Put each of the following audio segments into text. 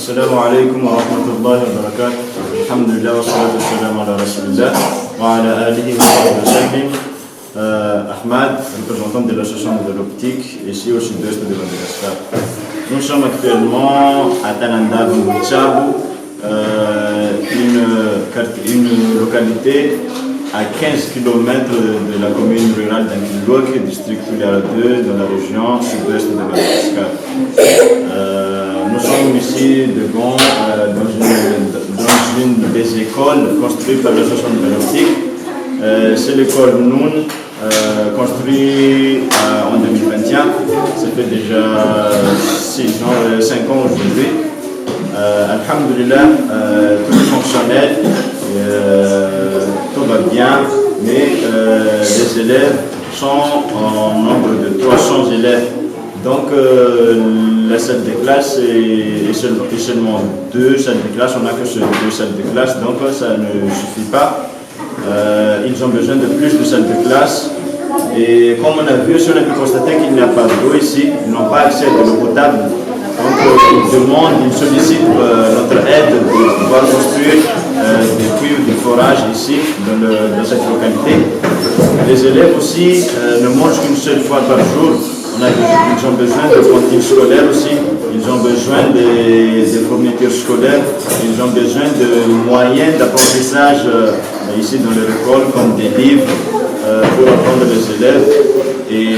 السلام عليكم ورحمة الله وبركاته. الحمد لله والصلاة والسلام على رسول الله وعلى آله وصحبه وسلم. Ahmad, représentant de l'association de l'optique, ici au sud-ouest de Madagascar. Nous sommes actuellement à Tananda, une localité à 15 km de la commune rurale d'Ankilwak, district filial 2, dans la région sud-ouest de Madagascar. Nous sommes ici devant dans une des écoles construites par l'association de l'optique. C'est l'école Noun, construite en 2021. Ça fait déjà 5 ans aujourd'hui. Alhamdulillah, tout est fonctionnel, tout va bien, mais les élèves sont en nombre de 300 élèves. Donc la salle de classe est seulement 2 salles de classe, on n'a que 2 salles de classe, donc ça ne suffit pas. Ils ont besoin de plus de salles de classe. Et comme on a vu, on a pu constater qu'il n'y a pas d'eau ici, ils n'ont pas accès à de l'eau potable. Donc ils demandent, ils sollicitent notre aide de pouvoir construire des puits ou des forages ici dans cette localité. Les élèves aussi ne mangent qu'une seule fois par jour. Ils ont besoin de cantines scolaires aussi, ils ont besoin des fournitures scolaires, ils ont besoin de moyens d'apprentissage ici dans leur école, comme des livres pour apprendre les élèves. Et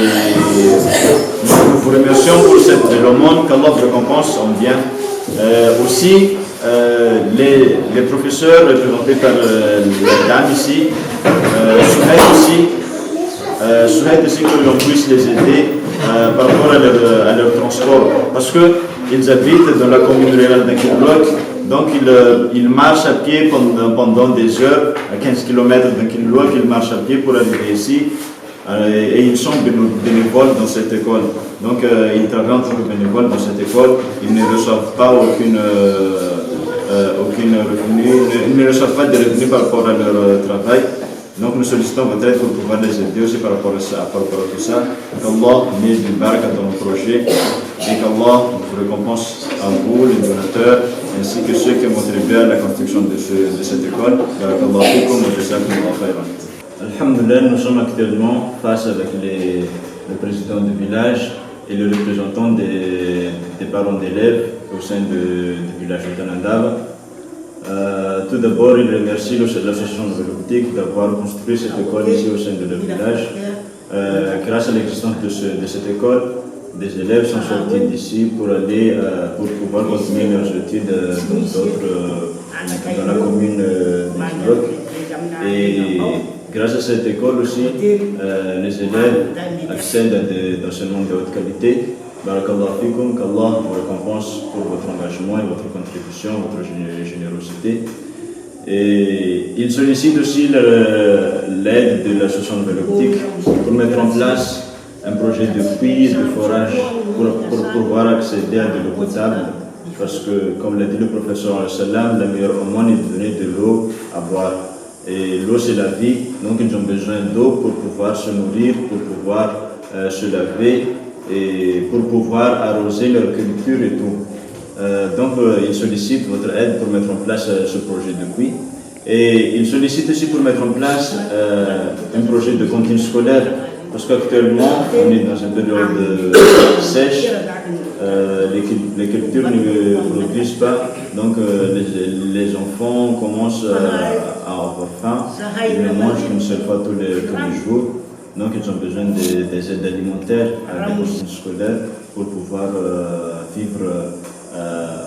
nous vous remercions pour cette l'aumône, qu'Allah vous récompense en bien. Aussi, les professeurs représentés par les dames ici souhaitent aussi que l'on puisse les aider par rapport à leur transport, parce qu'ils habitent dans la commune rurale d'Ankilwak, donc ils marchent à pied pendant des heures, à 15 km d'Ankilwak, ils marchent à pied pour arriver ici, et ils sont bénévoles dans cette école. Donc ils travaillent en tant que bénévoles dans cette école, ils ne reçoivent pas aucune revenu, ils ne reçoivent pas de revenus par rapport à leur travail. Donc nous sollicitons votre aide pour pouvoir les aider aussi par rapport à tout ça. Qu'Allah met du baraka dans nos projets et qu'Allah vous récompense à vous, les donateurs, ainsi que ceux qui ont contribué à la construction de cette école. Alhamdulillah, nous sommes actuellement face avec le président du village et le représentant des parents d'élèves au sein du village de Tanandava. Tout d'abord, il remercie l'association de l'optique d'avoir construit cette école ici au sein de leur village. Grâce à l'existence de cette école, des élèves sont sortis d'ici pour pouvoir continuer leurs études dans la commune de Kilok. Et grâce à cette école aussi, les élèves accèdent à des enseignements de haute qualité. Barakallah fikum, qu'Allah vous récompense pour votre engagement et votre contribution, votre générosité. Et il sollicite aussi l'aide de l'association de l'optique pour mettre en place un projet de puits, de forage pour pouvoir accéder à de l'eau potable. Parce que, comme l'a dit le professeur al-Salam, la meilleure aumône est de donner de l'eau à boire. Et l'eau c'est la vie, donc ils ont besoin d'eau pour pouvoir se nourrir, pour pouvoir se laver et pour pouvoir arroser leur culture et tout. Donc ils sollicitent votre aide pour mettre en place ce projet de puits. Et ils sollicitent aussi pour mettre en place un projet de cantine scolaire, parce qu'actuellement on est dans une période sèche, les cultures ne produisent pas, donc les enfants commencent à avoir faim, ils ne mangent qu'une seule fois tous les jours. Donc ils ont besoin des aides alimentaires, des cantines scolaires pour pouvoir vivre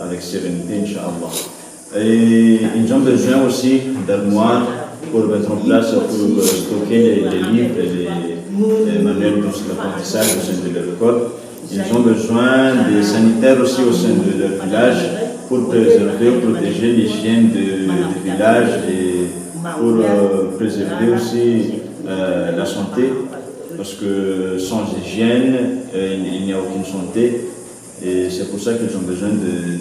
avec sérénité, Inch'Allah. Et ils ont besoin aussi d'armoires pour mettre en place, pour stocker les livres et les manuels d'apprentissage au sein de leur école. Ils ont besoin des sanitaires aussi au sein de leur village pour préserver, protéger l'hygiène du village et pour préserver aussi la santé, parce que sans hygiène, il n'y a aucune santé. Et c'est pour ça qu'ils ont besoin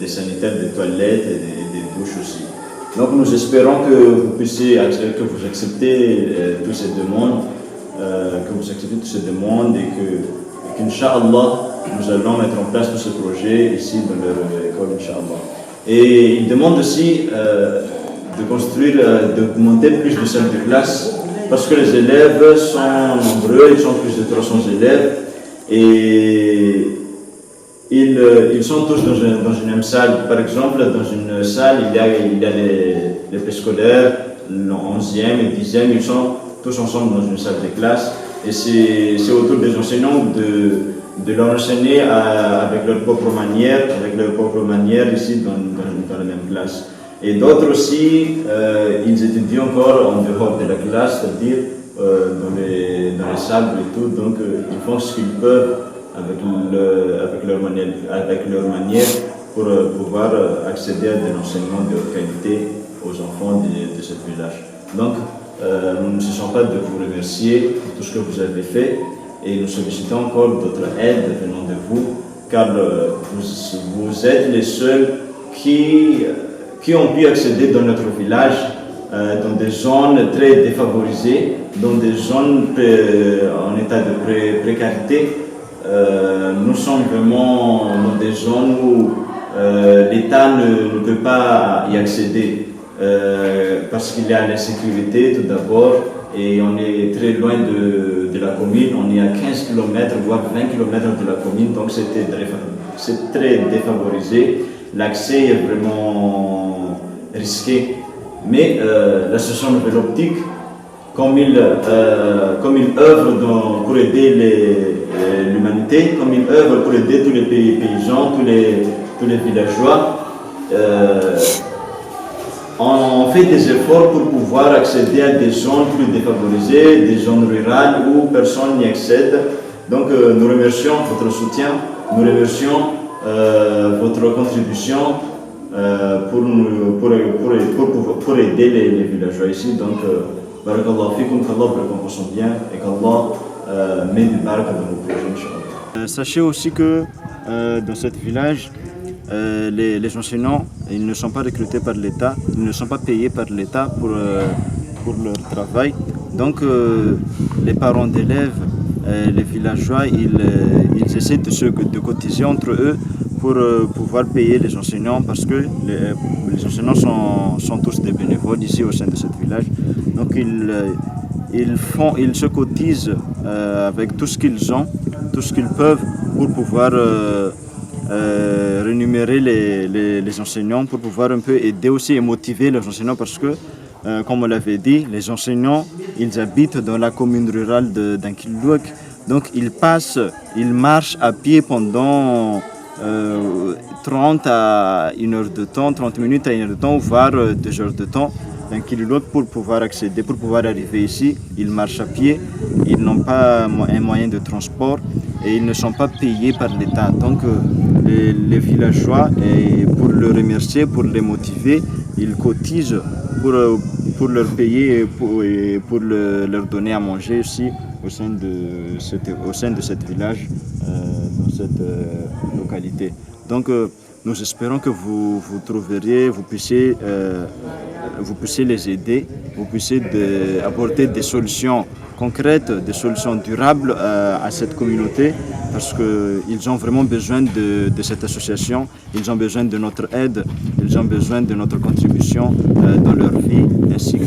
des sanitaires, des toilettes et des douches aussi. Donc nous espérons que vous acceptez toutes ces demandes, et qu'Inch'Allah, nous allons mettre en place tous ces projets ici dans leur école, Inch'Allah. Et il demande aussi de construire, de monter plus de salles de classe parce que les élèves sont nombreux, ils sont plus de 300 élèves et ils sont tous dans une même salle. Par exemple, dans une salle, il y a les préscolaires, le 11e et 10e, ils sont tous ensemble dans une salle de classe. Et c'est autour des enseignants de leur enseigner avec leur propre manière ici dans la même classe. Et d'autres aussi, ils étudient encore en dehors de la classe, c'est-à-dire dans les salles et tout. Donc ils font ce qu'ils peuvent avec leur manière pour pouvoir accéder à des enseignements de haute qualité aux enfants de ce village. Donc nous ne cessons pas de vous remercier pour tout ce que vous avez fait et nous sollicitons encore d'autres aides venant de vous, car vous êtes les seuls qui ont pu accéder dans notre village, dans des zones très défavorisées, dans des zones en état de précarité. Nous sommes vraiment dans des zones où l'État ne peut pas y accéder parce qu'il y a l'insécurité tout d'abord et on est très loin de la commune, on est à 15 km voire 20 km de la commune, donc c'est très défavorisé, l'accès est vraiment risqué. Mais l'association Nouvelle Optique, comme il œuvre pour aider l'humanité, comme il œuvre pour aider tous les paysans, tous les villageois, on fait des efforts pour pouvoir accéder à des zones plus défavorisées, des zones rurales où personne n'y accède. Donc nous remercions votre soutien, nous remercions votre contribution pour aider les villageois ici. Donc, barakallahu fikum, qu'Allah vous récompense bien et qu'Allah met du baraka dans vos projets, Inch'Allah. Sachez aussi que dans ce village, les enseignants, ils ne sont pas recrutés par l'État, ils ne sont pas payés par l'État pour leur travail. Donc les parents d'élèves, les villageois, ils essaient de cotiser entre eux pour pouvoir payer les enseignants parce que les enseignants sont tous des bénévoles ici au sein de ce village. Donc ils se cotisent avec tout ce qu'ils ont, tout ce qu'ils peuvent pour pouvoir rémunérer les enseignants, pour pouvoir un peu aider aussi et motiver les enseignants parce que, comme on l'avait dit, les enseignants, ils habitent dans la commune rurale d'Ankilouak. Donc ils marchent à pied pendant 30 à 1 heure de temps, 30 minutes à 1 heure de temps, voire 2 heures de temps d'Ankilouak pour pouvoir accéder, pour pouvoir arriver ici. Ils marchent à pied, ils n'ont pas un moyen de transport et ils ne sont pas payés par l'État. Donc les villageois, et pour les remercier, pour les motiver, ils cotisent pour leur payer et pour leur donner à manger aussi au sein de cet village, dans cette localité. Donc nous espérons que vous trouverez, vous puissiez les aider, vous puissiez apporter des solutions concrètes, des solutions durables à cette communauté parce qu'ils ont vraiment besoin de cette association, ils ont besoin de notre aide, ils ont besoin de notre contribution dans leur vie ainsi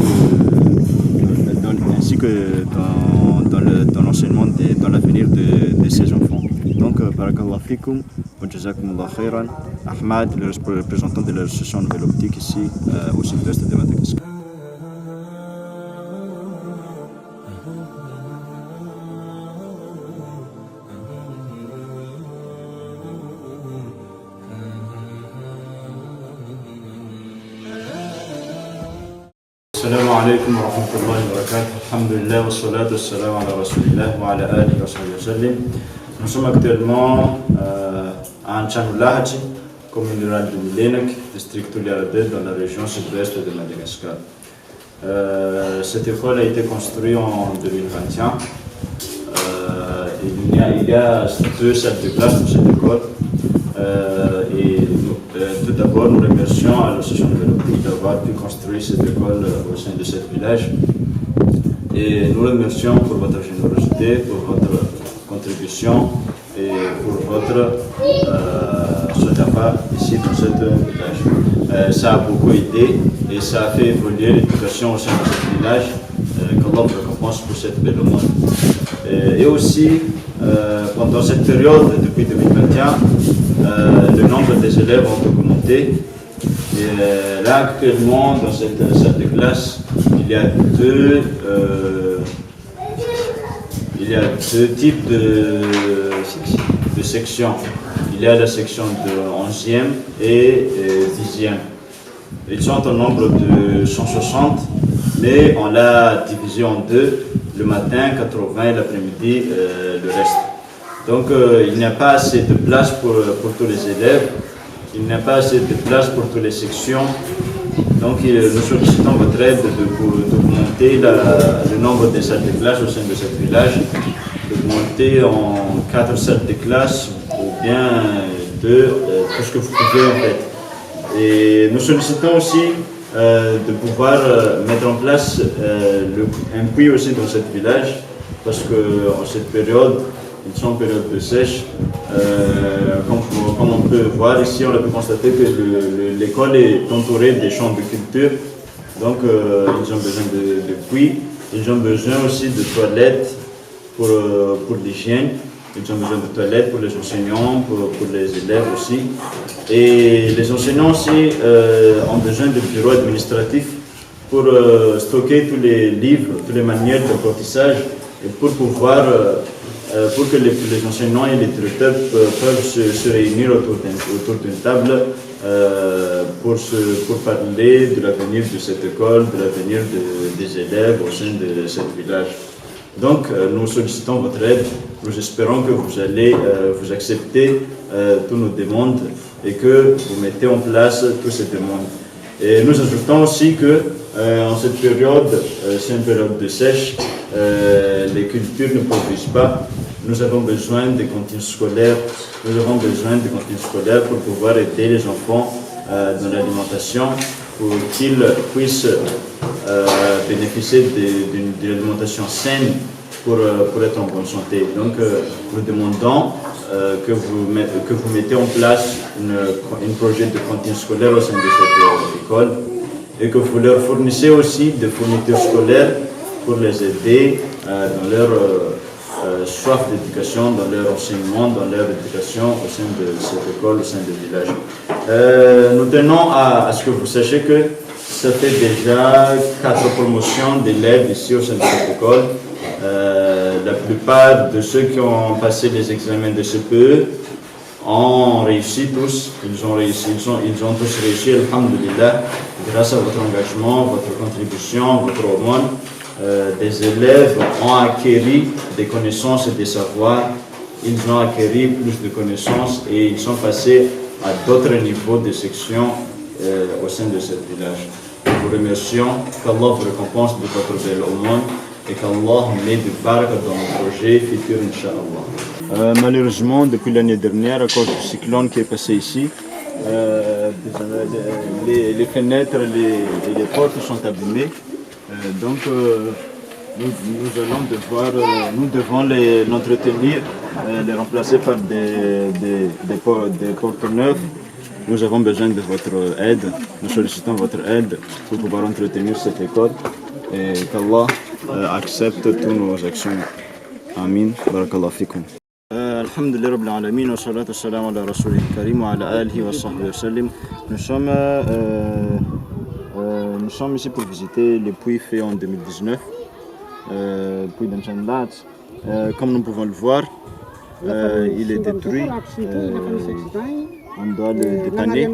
que dans l'enseignement, dans l'avenir de ces enfants. Donc, barakallahu fikum, wa jazakumullah khairan. Ahmad, le représentant de l'association Nouvelle Optique ici au sud-ouest de Madagascar. Assalamu alaikum wa rahmatullahi wa barakatuh. Alhamdulillah wa salatu wa salam ala rasulillah wa ala alihi wa sallam. Nous sommes actuellement à Anchanoulahachi, commune rurale de Milenek, district Ouliaradé, dans la région sud-ouest de Madagascar. Cette école a été construite en 2021. Il y a 2 salles de classe pour cette école. Tout d'abord, nous remercions à l'association Nouvelle Optique d'avoir pu construire cette école au sein de ce village. Et nous remercions pour votre générosité, pour votre contribution et pour votre Sodafa ici dans ce village. Ça a beaucoup aidé et ça a fait évoluer l'éducation au sein de ce village. Qu'Allah vous récompense pour cette belle aumône. Et aussi, pendant cette période, depuis 2021, le nombre des élèves ont augmenté. Et là, actuellement, dans cette salle de classe, il y a deux types de sections. Il y a la section de 11e et 10e. Ils sont au nombre de 160, mais on l'a divisé en deux, le matin 80 et l'après-midi le reste. Donc il n'y a pas assez de place pour tous les élèves, il n'y a pas assez de place pour toutes les sections. Donc nous sollicitons votre aide d'augmenter le nombre de salles de classe au sein de ce village, d'augmenter en 4 salles de classe ou bien tout ce que vous pouvez en fait. Et nous sollicitons aussi de pouvoir mettre en place un puits aussi dans ce village, parce qu'en cette période, ils sont en période de sèche. Comme on peut voir ici, on a pu constater que l'école est entourée des champs de culture. Donc ils ont besoin de puits, ils ont besoin aussi de toilettes pour l'hygiène. Ils ont besoin de toilettes pour les enseignants, pour les élèves aussi. Et les enseignants aussi ont besoin de bureaux administratifs pour stocker tous les livres, toutes les manuels d'apprentissage et pour pouvoir, pour que les enseignants et les directeurs peuvent se réunir autour d'une table pour parler de l'avenir de cette école, de l'avenir des élèves au sein de ce village. Donc, nous sollicitons votre aide. Nous espérons que vous allez vous accepter toutes nos demandes et que vous mettez en place toutes ces demandes. Et nous ajoutons aussi que en cette période, c'est une période de sèche, les cultures ne produisent pas. Nous avons besoin de cantines scolaires. Nous avons besoin de cantines scolaires pour pouvoir aider les enfants dans l'alimentation, pour qu'ils puissent bénéficier d'une alimentation saine pour être en bonne santé. Donc, nous demandons que vous mettez en place un projet de cantine scolaire au sein de cette école et que vous leur fournissez aussi des fournitures scolaires pour les aider dans leur soif d'éducation, dans leur enseignement, dans leur éducation au sein de cette école, au sein du village. Nous tenons à ce que vous sachiez que ça fait déjà 4 promotions d'élèves ici au sein de cette école. La plupart de ceux qui ont passé les examens de CPE ont réussi tous. Ils ont tous réussi, alhamdulillah, grâce à votre engagement, votre contribution, votre aumône. Des élèves ont acquis des connaissances et des savoirs. Ils ont acquis plus de connaissances et ils sont passés à d'autres niveaux de section au sein de ce village. Nous vous remercions, qu'Allah vous récompense de votre belle aumône et qu'Allah met de baraka dans nos projets futurs, Inch'Allah. Malheureusement, depuis l'année dernière, à cause du cyclone qui est passé ici, les fenêtres et les portes sont abîmées. Donc, nous devons l'entretenir, les remplacer par des portes neuves. Nous avons besoin de votre aide, nous sollicitons votre aide pour pouvoir entretenir cette école et qu'Allah accepte toutes nos actions. Amin. Barakallahu fikum. Alhamdulillah Rabbil Alamin wa salatu wa salam ala Rasulil Karim wa ala alihi wa sahbihi wa sallim. Nous sommes ici pour visiter le puits fait en 2019, le puits d'Amchandat. Comme nous pouvons le voir, il est détruit. On doit le dépanner.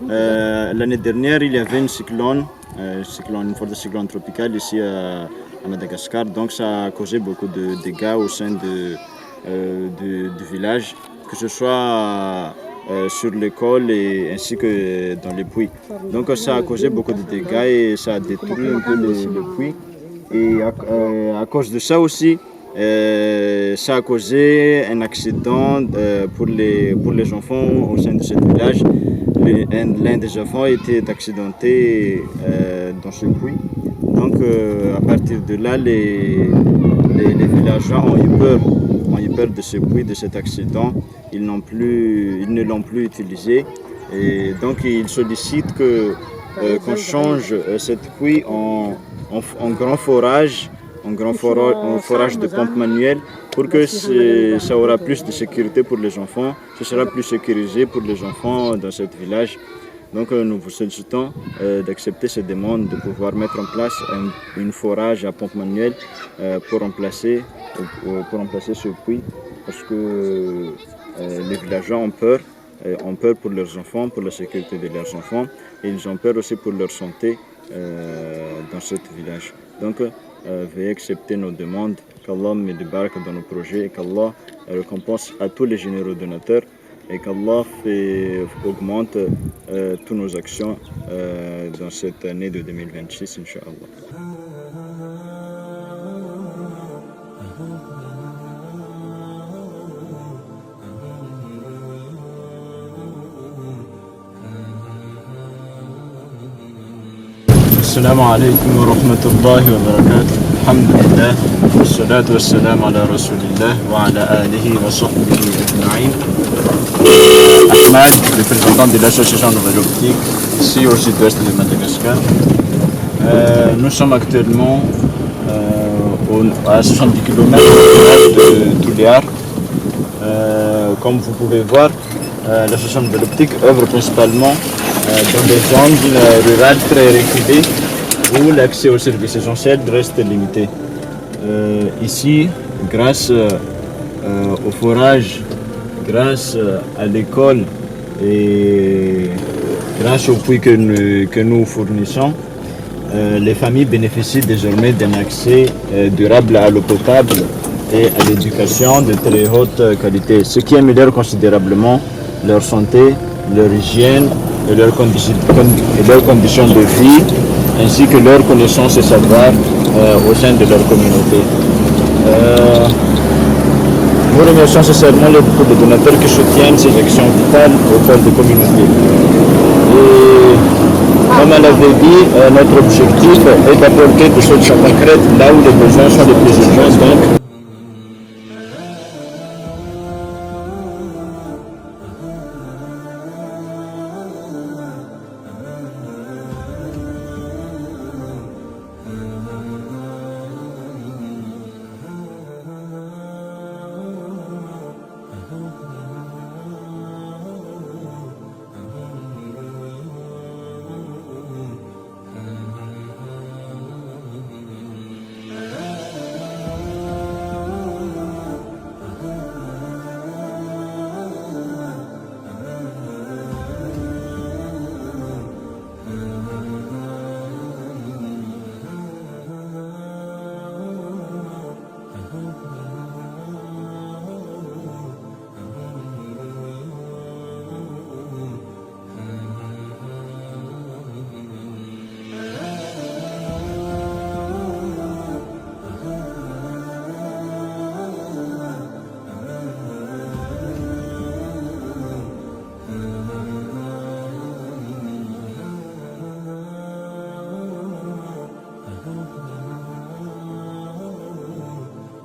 L'année dernière, il y avait une forte cyclone tropicale ici à Madagascar, donc ça a causé beaucoup de dégâts au sein du village, que ce soit sur l'école et ainsi que dans les puits. Donc ça a causé beaucoup de dégâts et ça a détruit un peu le puits. Et à cause de ça aussi, ça a causé un accident pour les enfants au sein de ce village. L'un des enfants a été accidenté dans ce puits. Donc à partir de là, les villageois ont eu peur de ce puits, de cet accident. Ils ne l'ont plus utilisé. Et donc ils sollicitent qu'on change cette puits en grand forage, en forage de pompe manuelle pour que ça aura plus de sécurité pour les enfants. Ce sera plus sécurisé pour les enfants dans ce village. Donc nous vous sollicitons d'accepter cette demande, de pouvoir mettre en place une forage à pompe manuelle pour remplacer ce puits, parce que les villageois ont peur pour leurs enfants, pour la sécurité de leurs enfants, et ils ont peur aussi pour leur santé dans ce village. Donc veuillez accepter nos demandes, qu'Allah met de baraka dans nos projets et qu'Allah récompense à tous les généreux donateurs et qu'Allah augmente toutes nos actions dans cette année de 2026, Inch'Allah. السلام عليكم ورحمة الله وبركاته. الحمد لله والصلاة والسلام على رسول الله وعلى آله وصحبه أجمعين. Ahmad, représentant de l'association Nouvelle Optique, ici au sud-ouest de Madagascar. Nous sommes actuellement à 70 km de Touléar. Comme vous pouvez voir, l'association Nouvelle Optique œuvre principalement dans des zones rurales très reculées où l'accès aux services essentiels reste limité. Ici, grâce au forage, grâce à l'école et grâce au puits que nous fournissons, les familles bénéficient désormais d'un accès durable à l'eau potable et à l'éducation de très haute qualité, ce qui améliore considérablement leur santé, leur hygiène et leurs conditions de vie, ainsi que leur connaissance et savoir au sein de leur communauté. Nous remercions sincèrement les donateurs qui soutiennent ces actions vitales au cœur des communautés. Et comme elle avait dit, notre objectif est d'apporter des solutions concrètes là où les besoins sont les plus urgents. Donc,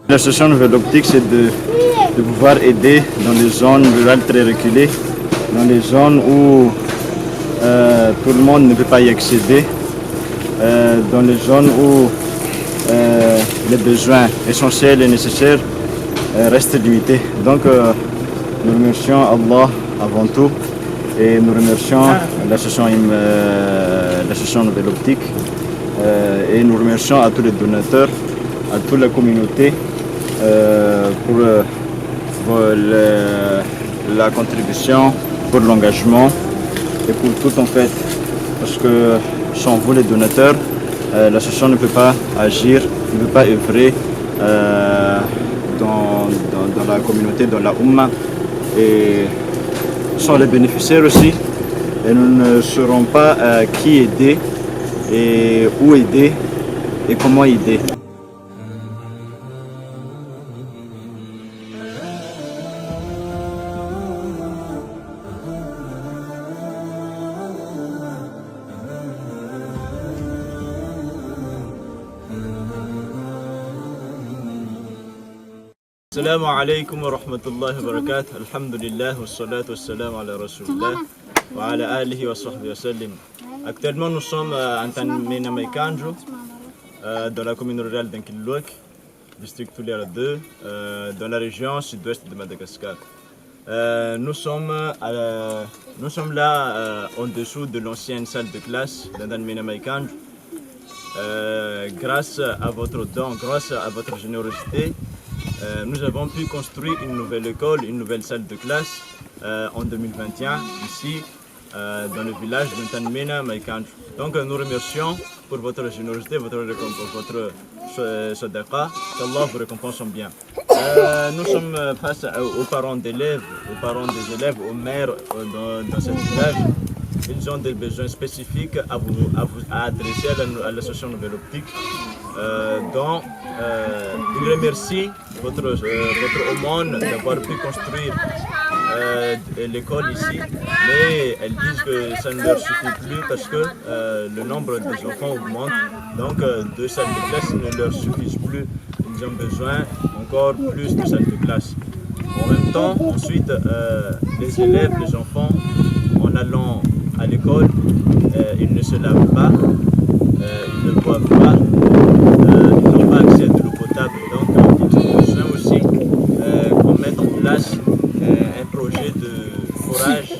l'association Nouvelle Optique, c'est de pouvoir aider dans les zones rurales très reculées, dans les zones où tout le monde ne peut pas y accéder, dans les zones où les besoins essentiels et nécessaires restent limités. Donc nous remercions Allah avant tout et nous remercions l'association Nouvelle Optique et nous remercions à tous les donateurs, à toute la communauté pour la contribution, pour l'engagement et pour tout en fait. Parce que sans vous les donateurs, l'association ne peut pas agir, ne peut pas œuvrer dans la communauté, dans la Oumma. Et sans les bénéficiaires aussi, et nous ne saurons pas qui aider et où aider et comment aider. Assalamu alaikum wa rahmatullahi wa barakatuh. Alhamdulillah wa salatu wa salam ala rasulillah wa ala alihi wa sahbihi wa sallim. Actuellement, nous sommes à Ntanmena Maikanjo, dans la commune rurale d'Inkilouak, district Toulera 2, dans la région sud-ouest de Madagascar. Nous sommes là en dessous de l'ancienne salle de classe d'Ntanmena Maikanjo. Grâce à votre don, grâce à votre générosité, nous avons pu construire une nouvelle école, une nouvelle salle de classe en 2021 ici dans le village de Ntanmena Maikanjo. Donc nous remercions pour votre générosité, votre sadaqa, qu'Allah vous récompense bien. Nous sommes face aux parents d'élèves, aux parents des élèves, aux mères dans ce village. Ils ont des besoins spécifiques à adresser à l'association Nouvelle Optique. Donc, ils remercient votre aumône d'avoir pu construire l'école ici, mais elles disent que ça ne leur suffit plus parce que le nombre des enfants augmente, donc 2 salles de classe ne leur suffisent plus, ils ont besoin encore plus de salles de classe. En même temps, ensuite, les élèves, les enfants, en allant à l'école, ils ne se lavent pas, ils ne boivent pas, ils n'ont pas accès à de l'eau potable, donc ils ont besoin aussi qu'on mette en place un projet de forage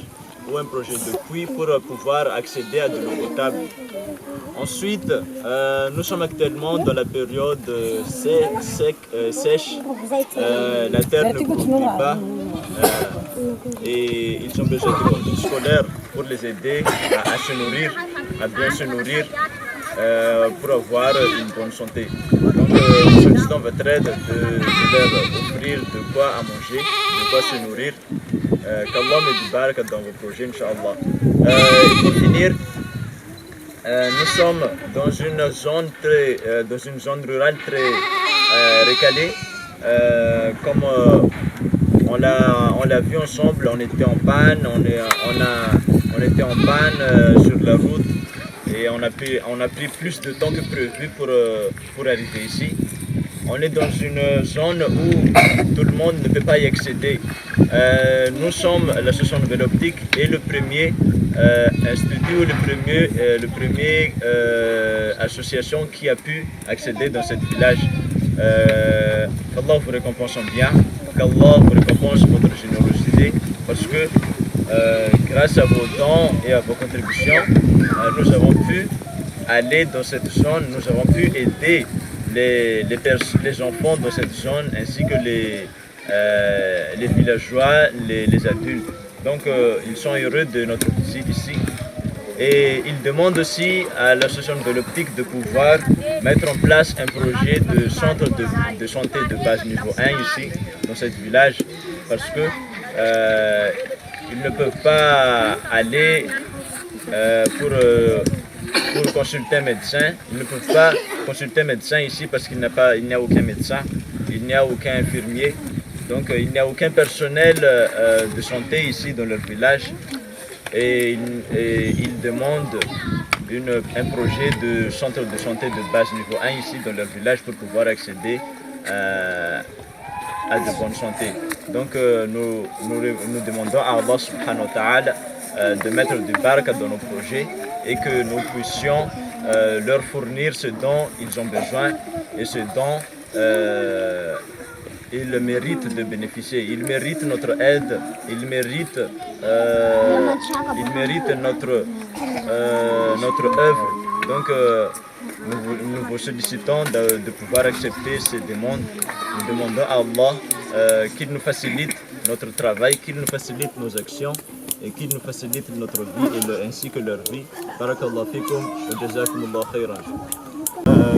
ou un projet de puits pour pouvoir accéder à de l'eau potable. Ensuite, nous sommes actuellement dans la période sèche, la terre ne produit pas et ils ont besoin de cantines scolaires pour les aider à se nourrir, à bien se nourrir pour avoir une bonne santé. Donc nous sollicitons votre aide de leur offrir de quoi à manger, de quoi se nourrir. Qu'Allah me débarque dans vos projets, Inch'Allah. Pour finir, nous sommes dans une zone rurale très recalée. Comme on l'a vu ensemble, on était en panne, on était en panne sur la route et on a pris plus de temps que prévu pour arriver ici. On est dans une zone où tout le monde ne peut pas y accéder. Nous sommes l'association Nouvelle Optique et le premier institut ou le premier association qui a pu accéder dans ce village. Qu'Allah vous récompense bien, qu'Allah vous récompense votre générosité parce que grâce à vos dons et à vos contributions, nous avons pu aller dans cette zone, nous avons pu aider les enfants dans cette zone ainsi que les villageois, les adultes. Donc ils sont heureux de notre visite ici. Et ils demandent aussi à l'association de l'optique de pouvoir mettre en place un projet de centre de santé de base niveau 1 ici, dans ce village, parce que ils ne peuvent pas aller pour consulter un médecin. Ils ne peuvent pas consulter un médecin ici parce qu'il n'y a aucun médecin, il n'y a aucun infirmier. Donc il n'y a aucun personnel de santé ici dans leur village. Et ils demandent un projet de centre de santé de base niveau 1 ici dans leur village pour pouvoir accéder à de bonne santé. Donc nous demandons à Allah subhanahu wa ta'ala de mettre du baraka dans nos projets et que nous puissions leur fournir ce dont ils ont besoin et ce dont ils méritent de bénéficier. Ils méritent notre aide, ils méritent notre œuvre. Donc nous vous sollicitons de pouvoir accepter ces demandes. Nous demandons à Allah qu'il nous facilite notre travail, qu'il nous facilite nos actions et qu'il nous facilite notre vie ainsi que leur vie. Barakallahu fikum wa jazakumullahu khairan.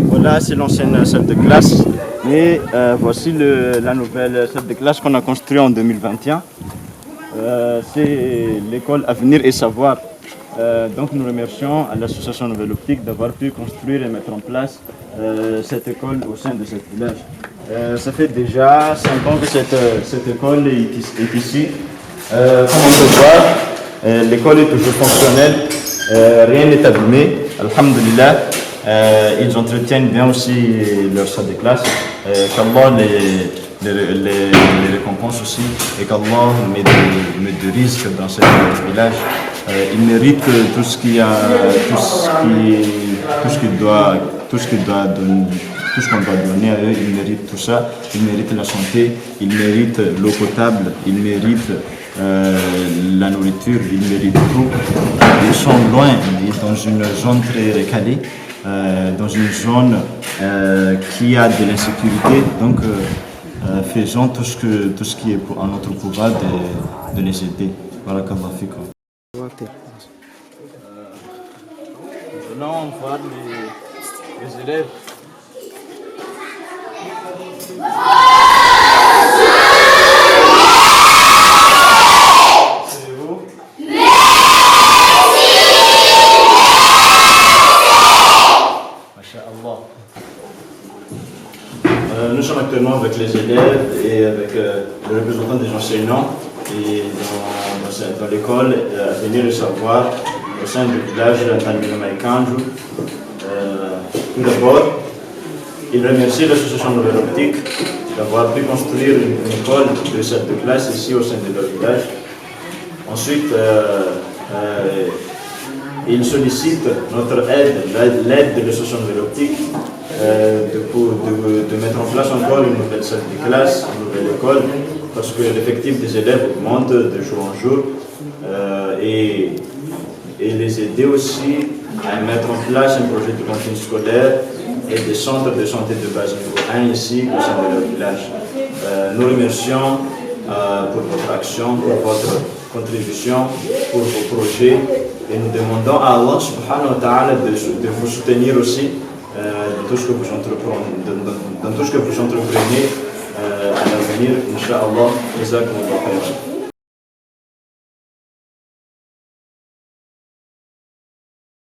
Voilà, c'est l'ancienne salle de classe. Et voici la nouvelle salle de classe qu'on a construite en 2021. C'est l'école Avenir et Savoir. Donc nous remercions à l'association Nouvelle Optique d'avoir pu construire et mettre en place cette école au sein de ce village. Ça fait déjà 5 ans que cette école est ici. Comme on peut voir, l'école est toujours fonctionnelle, rien n'est abîmé, alhamdulillah. Ils entretiennent bien aussi leur salle de classe. Qu'Allah les récompenses aussi, et qu'Allah met de risques dans ce village. Il mérite tout ce qu'il doit donner. Tout ce qu'on doit donner à eux, ils méritent tout ça. Ils méritent la santé, ils méritent l'eau potable, ils méritent la nourriture, ils méritent tout. Ils sont loin, dans une zone très recalée, dans une zone qui a de l'insécurité. Donc, faisons tout ce qui est en notre pouvoir de les aider. Barakallah fikum. Venons voir les élèves. Nous sommes actuellement avec les élèves et avec le représentant des enseignants et dans l'école à venir le savoir au sein du village d'Antanmina Maikanju. Tout d'abord, il remercie l'association Nouvelle Optique d'avoir pu construire une école de cette classe ici au sein de leur village. Ensuite, il sollicite notre aide, l'aide de l'association Nouvelle Optique, de mettre en place encore une nouvelle salle de classe, une nouvelle école, parce que l'effectif des élèves augmente de jour en jour, et les aider aussi à mettre en place un projet de cantine scolaire et des centres de santé de base niveau 1 ici au sein de leur village. Nous remercions pour votre action, pour votre contribution, pour vos projets, et nous demandons à Allah subhanahu wa ta'ala de vous soutenir aussi dans tout ce que vous entreprenez à l'avenir, Inch'Allah. Jazakumullah khairan.